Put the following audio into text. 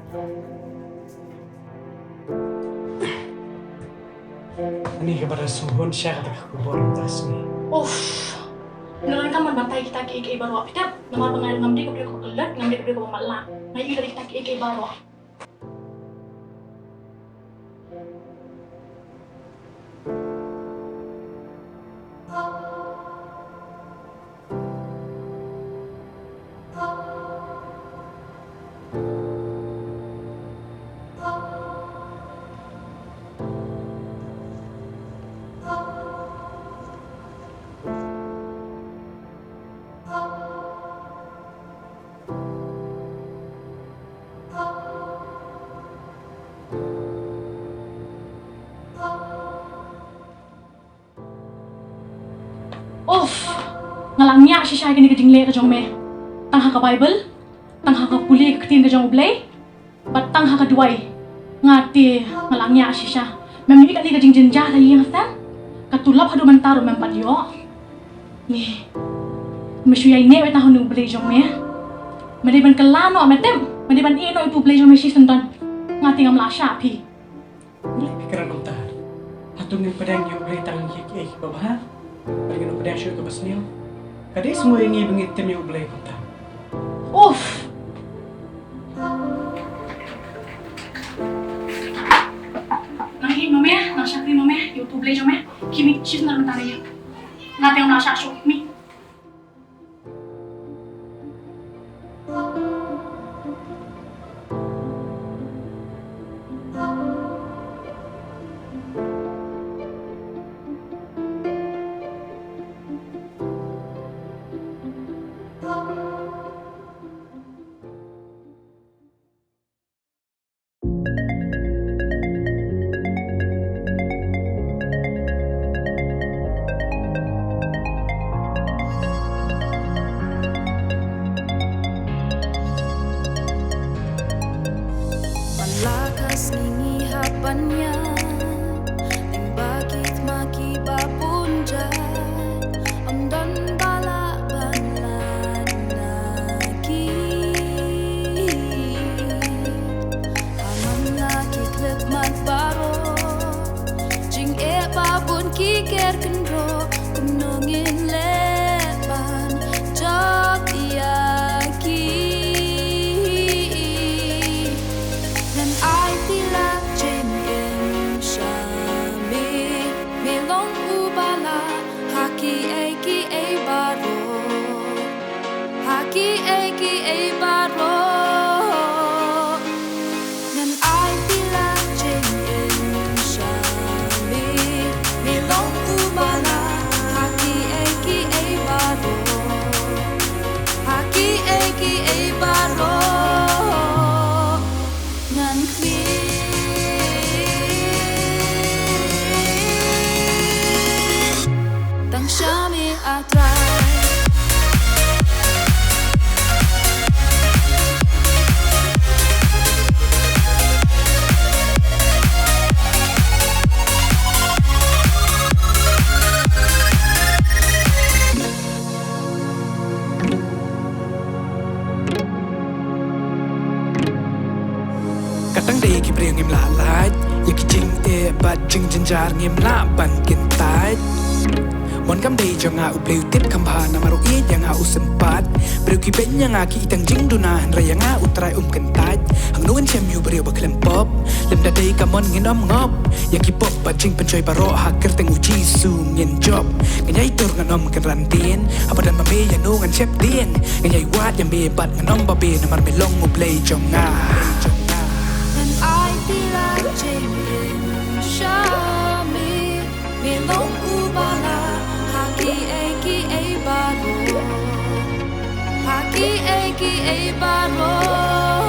Ini kepada suhun syah kata keborong tasmi. Naran kan bantai kita ke baru kita nomor pengal ngamdi ko ko kelat ngamdi ko malak. Nah ini dari kita ke baru. Ngalangnya si Syah gini ke jingle ke jong me. Tang ha ka Bible, tang ha ka puli ke tin ke jong ublay. Bat tang ha ka duai. Ngati ngalangnya si Syah. Mem ni ka ni ke jing jinjah la yang san. Katulap hadu mentaru mem padio. Ni. Mesyu yai ne we tahun ublay jong me. Medi ban kelano ametem, medi ban ino itu ublay jong me si senton. Ngati ngam la Syah pi. Boleh pikiran kontar. Hatun ni pedang yang ublay tang ye babah. Bagi no pedang syuk ke basnil. Kadai semua ini bengit tem yang boleh kota. Nahi nome, nak syakri nome, YouTube boleh jome. Kimi cis nak mentara ya. Nggak tengok nak syak mi. Tang Sha me a Trai. Katang day ki preng im la light, ya ki jing bat jing jinjar ngim la ban kin tai. Mon kam day janga u play tip kamba na maru e janga u sempat. Breu ki ben yang ki itang jing duna han raya nga u trai ken tai. Hang nuan chem yu breu ba klem pop. Lem da day kamon ngin om ngop. Ya ki pop ba jing pencoy baro hacker teng uji su ngin job. Nganyai tur nganom ken rantien. Apa dan mame ya no ngan chep dien. Nganyai wat yang be bat nganom ba be na mar me long u play jonga. I feel like changing. Show me, me long ubala. Haki eki baro.